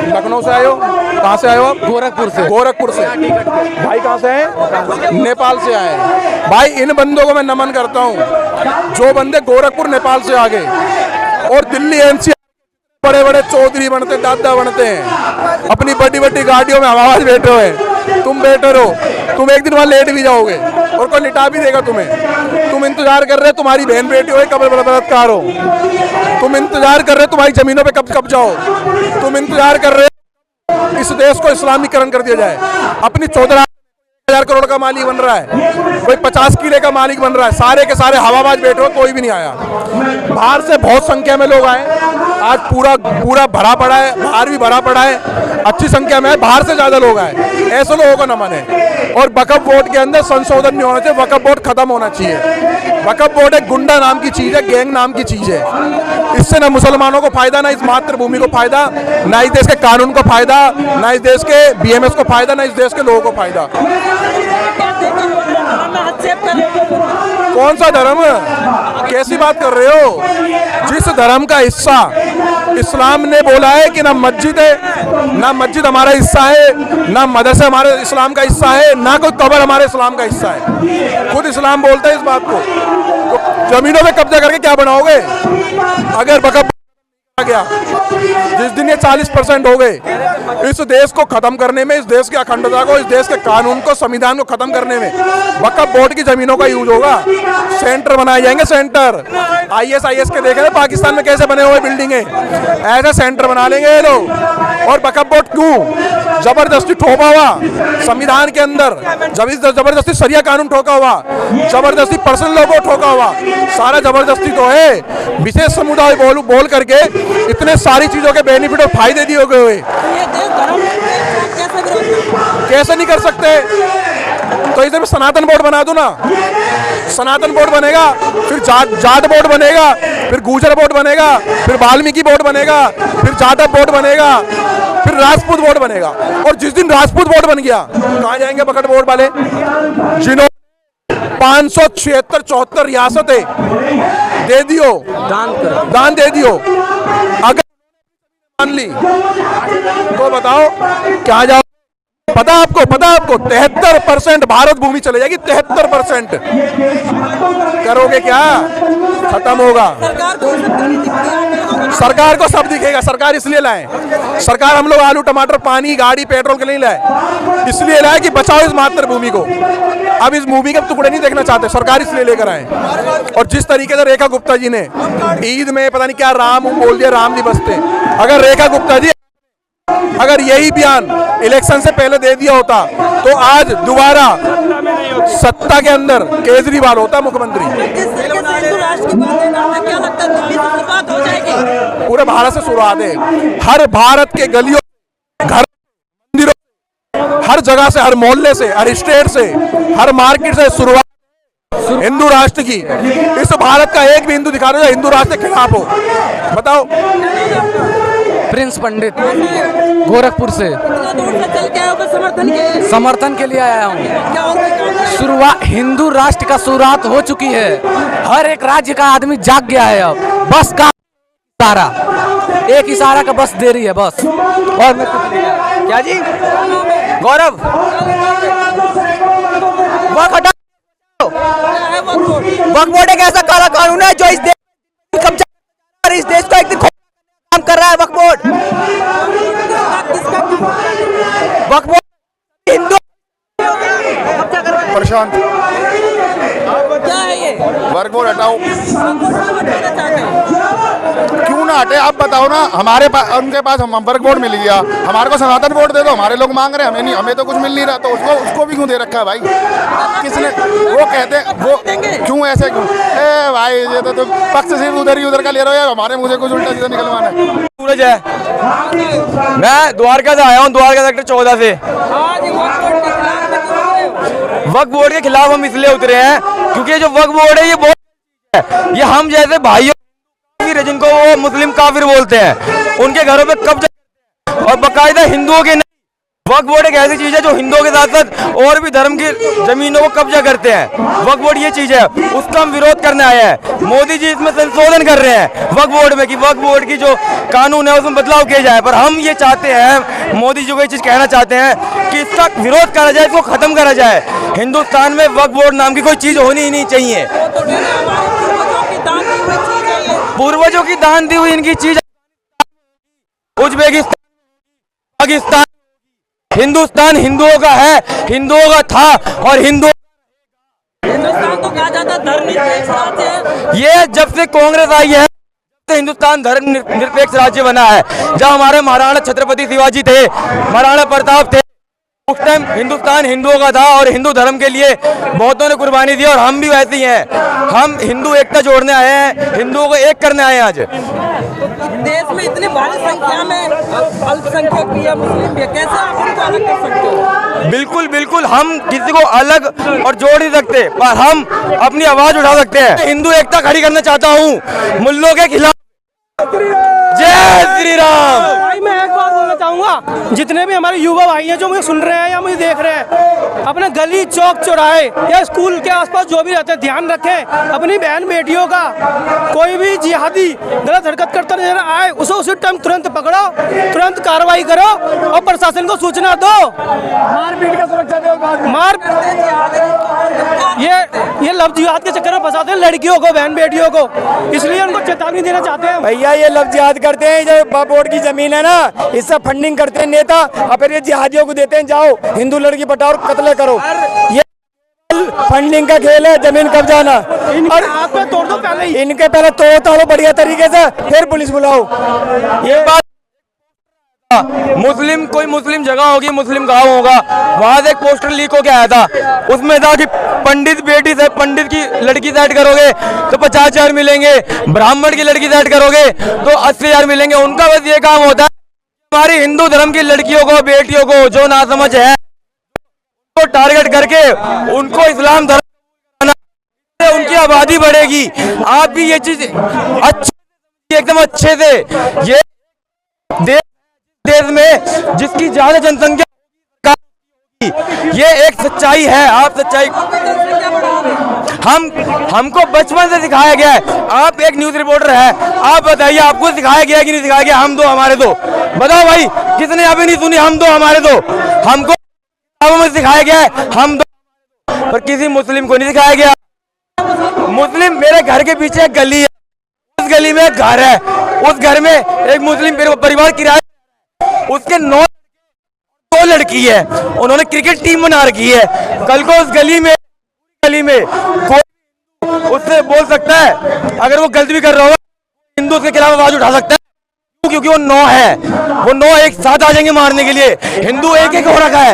लखनऊ से आए हो? कहाँ से आए हो आप? गोरखपुर से। गोरखपुर से। भाई कहाँ से हैं? नेपाल से आए हैं। भाई इन बंदों को मैं नमन करता हूँ जो बंदे गोरखपुर नेपाल से आ गए और दिल्ली एनसीआर बड़े बड़े चौधरी बनते, दादा बनते हैं, अपनी बड़ी बड़ी गाड़ियों में हवाबाज बैठे हुए। तुम बैठे रहो, तुम एक दिन वहाँ लेट भी जाओगे और कोई लिटा भी देगा तुम्हें। तुम इंतजार कर रहे हो तुम्हारी बहन बेटी हो, कब बलात्कार हो। तुम इंतजार कर रहे हो तुम्हारी जमीनों पे कब कब्जा हो। तुम इंतजार कर रहे हो इस देश को इस्लामीकरण कर दिया जाए। अपनी 14,000 करोड़ का मालिक बन रहा है, कोई 50 किले का मालिक बन रहा है, सारे के सारे हवाबाज बैठे हो, कोई भी नहीं आया। बाहर से बहुत संख्या में लोग आए, आज पूरा भरा पड़ा है, बाहर भी भरा पड़ा है, अच्छी संख्या में है, बाहर से ज्यादा लोग आए। ऐसे लोगों का नमन है। और वक्फ बोर्ड के अंदर संशोधन नहीं होना चाहिए, वक्फ बोर्ड खत्म होना चाहिए। वक्फ बोर्ड एक गुंडा नाम की चीज है, गैंग नाम की चीज है। इससे ना मुसलमानों को फायदा, ना इस मातृभूमि को फायदा, ना इस देश के कानून को फायदा, ना इस देश के बीएमएस को फायदा, ना इस देश के लोगों को फायदा। कौन सा धर्म? कैसी बात कर रहे हो? जिस धर्म का हिस्सा इस्लाम ने बोला है कि ना मस्जिद है, ना मस्जिद हमारा हिस्सा है, ना मदरसा हमारे इस्लाम का हिस्सा है, ना कोई कब्र हमारे इस्लाम का हिस्सा है। खुद इस्लाम बोलता है इस बात को। तो जमीनों में कब्जा करके क्या बनाओगे? अगर वक्फ आ गया, जिस दिन ये 40% हो गए, इस देश को खत्म करने में, इस देश की अखंडता को, इस देश के कानून को, संविधान को खत्म करने में वक्फ बोर्ड की जमीनों का यूज होगा। सेंटर बनाए जाएंगे, सेंटर। ISIS के देख रहे पाकिस्तान में कैसे बने हुए बिल्डिंगे, ऐसे सेंटर बना लेंगे ये लोग। और वक्फ बोर्ड क्यों? जबरदस्ती ठोका हुआ संविधान के अंदर, जबरदस्ती सरिया कानून ठोका हुआ, जबरदस्ती पर्सनल लॉ को ठोका हुआ, सारा जबरदस्ती तो है। विशेष समुदाय बोल करके इतने सारी चीजों के बेनिफिट और फायदे दिए गए हुए, कैसे नहीं कर सकते? तो इधर में सनातन बोर्ड बना दो ना। सनातन बोर्ड बनेगा, फिर जाट बोर्ड बनेगा, फिर गुर्जर बोर्ड बनेगा, फिर वाल्मीकि बोर्ड बनेगा, फिर जाटव बोर्ड बनेगा, फिर राजपूत बोर्ड बनेगा। और जिस दिन राजपूत बोर्ड बन गया, कहाँ जाएंगे वक्फ बोर्ड वाले? जिन्होंने 576-74 रियासतें दे दियो, दान दे दियो, अगर मान ली तो बताओ क्या जाओ? पता आपको 73% भारत भूमि चले जाएगी। 73% करोगे क्या? खत्म होगा। सरकार को सब दिखेगा। सरकार इसलिए लाए, सरकार हम लोग आलू टमाटर पानी गाड़ी पेट्रोल के लिए लाए, इसलिए लाए कि बचाओ इस मातृभूमि को। अब इस मूवी के टुकड़े नहीं देखना चाहते, सरकार इसलिए लेकर आए। और जिस तरीके से रेखा गुप्ता जी ने ईद में पता नहीं क्या राम बोल दिया, राम नहीं बसते। अगर रेखा गुप्ता जी अगर यही बयान इलेक्शन से पहले दे दिया होता तो आज दोबारा सत्ता के अंदर केजरीवाल होता मुख्यमंत्री। पूरे भारत से शुरुआत है, हर भारत के गलियों, घर, मंदिरों, हर जगह से, हर मोहल्ले से, हर स्टेट से, हर मार्केट से शुरुआत हिंदू राष्ट्र की। इस भारत का एक भी हिंदू दिखा दो जो हिंदू राष्ट्र के खिलाफ हो, बताओ। प्रिंस पंडित, गोरखपुर से। समर्थन के लिए आया हूँ। शुरुआत हिंदू राष्ट्र का शुरुआत हो चुकी है, हर एक राज्य का आदमी जाग गया है। अब बस का इशारा, एक इशारा का बस देरी है बस। और मैं क्या जी गौरव वक्फ बोर्ड एक ऐसा काला कानून है जो इस देश को एक दिन काम कर रहा है। वक्फ बोर्ड हिंदू प्रशांत क्या है ये? वक्फ बोर्ड हटाओ। क्यों ना हटे आप बताओ ना। हमारे पास, उनके पास हम वक्फ बोर्ड मिल गया, हमारे को सनातन बोर्ड दे दो। हमारे लोग मांग रहे हैं, हमें नहीं, हमें तो कुछ मिल नहीं रहा, तो उसको भी क्यों दे रखा है भाई? किसने? वो कहते वो क्यों ऐसे क्यों? ए भाई ये तो तुम पक्ष सिर्फ उधर ही उधर का ले रहे हो यार, हमारे मुझे कुछ उल्टा सीधा निकलवाना है। सूरज है, मैं द्वारका से आया हूँ, द्वारका सेक्टर 14 से। वक्फ बोर्ड के खिलाफ हम इसलिए उतरे हैं क्योंकि जो वक्फ बोर्ड है ये बहुत है, ये हम जैसे भाइयों जिनको वो मुस्लिम काफिर बोलते हैं, उनके घरों पे कब्जा और बाकायदा हिंदुओं के वक्फ बोर्ड एक ऐसी चीज है जो हिंदुओं के साथ साथ और भी धर्म की जमीनों को कब्जा करते हैं। वक्फ बोर्ड ये चीज है, उसका हम विरोध करने आए हैं। मोदी जी इसमें संशोधन कर रहे हैं वक्फ बोर्ड में कि वक्फ बोर्ड की जो कानून है उसमें बदलाव किया जाए, पर हम ये चाहते हैं, मोदी जी को ये चीज कहना चाहते हैं कि इसका विरोध करा जाए, इसको खत्म करा जाए। हिंदुस्तान में वक्फ बोर्ड नाम की कोई चीज होनी ही नहीं चाहिए। पूर्वजों की दान दी हुई इनकी चीज उज्बेकिस्तान, पाकिस्तान, हिंदुस्तान हिंदुओं का है, हिंदुओं का था और हिंदुस्तान तो कहा जाता है धर्मनिरपेक्ष राज्य है। ये जब से कांग्रेस आई है तो हिंदुस्तान धर्म निरपेक्ष राज्य बना है। जब हमारे महाराणा छत्रपति शिवाजी थे, महाराणा प्रताप थे, उस टाइम हिंदुस्तान हिंदुओं का था और हिंदू धर्म के लिए बहुतों ने कुर्बानी दी और हम भी वैसे ही हैं। हम हिंदू एकता जोड़ने आए हैं, हिंदुओं को एक करने आए हैं। आज देश में इतनी भारी संख्या में अल्पसंख्यक भी है, मुस्लिम भी है, कैसे आप उनको अलग कर सकते हो? बिल्कुल बिल्कुल, हम किसी को अलग और जोड़ नहीं सकते, पर हम अपनी आवाज उठा सकते हैं। हिंदू एकता खड़ी करना चाहता हूँ मुल्लों के खिलाफ। जय श्री राम। भाई मैं एक बात बोलना चाहूँगा, जितने भी हमारे युवा भाई हैं जो मुझे सुन रहे हैं या मुझे देख रहे हैं, अपने गली चौक चौराहे या स्कूल के आसपास जो भी रहते हैं, ध्यान रखें अपनी बहन बेटियों का। कोई भी जिहादी गलत हरकत करता नजर आए उसे उसी टाइम तुरंत पकड़ो, तुरंत कार्रवाई करो और प्रशासन को सूचना दो। मारपीट का सुरक्षा दो। ये लफ्ज जिहाद के चक्कर में फंसाते हैं लड़कियों को, बहन बेटियों को, इसलिए उनको चेतावनी देना चाहते हैं। भैया ये लफ्ज जिहाद करते हैं, जो वक्फ बोर्ड की जमीन है ना, इससे फंडिंग करते हैं नेता और फिर ये जिहादियों को देते हैं, जाओ हिंदू लड़की पटाओ और कत्ल करो। ये फंडिंग का खेल है, जमीन कब्जाना। और हाथ पे तोड़ दो पहले ही। इनके पहले तोड़ो बढ़िया तरीके से, फिर पुलिस बुलाओ। ये बात मुस्लिम, कोई मुस्लिम जगह होगी, मुस्लिम गांव होगा, वहां से एक पोस्टर लीक होके आया था। उसमें था कि पंडित बेटी से, पंडित की लड़की सेट करोगे तो 50,000 मिलेंगे, ब्राह्मण की लड़की सेट करोगे तो 80,000 मिलेंगे। उनका बस ये काम होता है हमारी हिंदू धर्म की लड़कियों को, बेटियों को जो नासमझ है उनको टारगेट करके उनको इस्लाम धर्म, उनकी आबादी बढ़ेगी। आप भी ये चीज अच्छे, एकदम अच्छे से, ये देश में जिसकी ज्यादा जनसंख्या, ये एक सच्चाई है। आप सच्चाई हमको बचपन से सिखाया गया है। आप एक न्यूज रिपोर्टर है, आप बताइए आपको सिखाया गया कि नहीं सिखाया गया? हम दो हमारे दो, बताओ भाई, किसने अभी नहीं सुनी? हम दो हमारे दो, हमको में सिखाया गया है हम दो, पर किसी मुस्लिम को नहीं सिखाया गया। मुस्लिम, मेरे घर के पीछे एक गली है, उस गली में एक घर है, उस घर में एक मुस्लिम परिवार किराए, उसके 9 लड़की है, उन्होंने क्रिकेट टीम बना रखी है। कल को उस गली में कोई उससे बोल सकता है, अगर वो गलती भी कर रहा होगा, हिंदू उसके खिलाफ आवाज उठा सकता है, क्योंकि वो 9 है, वो 9 एक साथ आ जाएंगे मारने के लिए। हिंदू एक एक हो रखा है।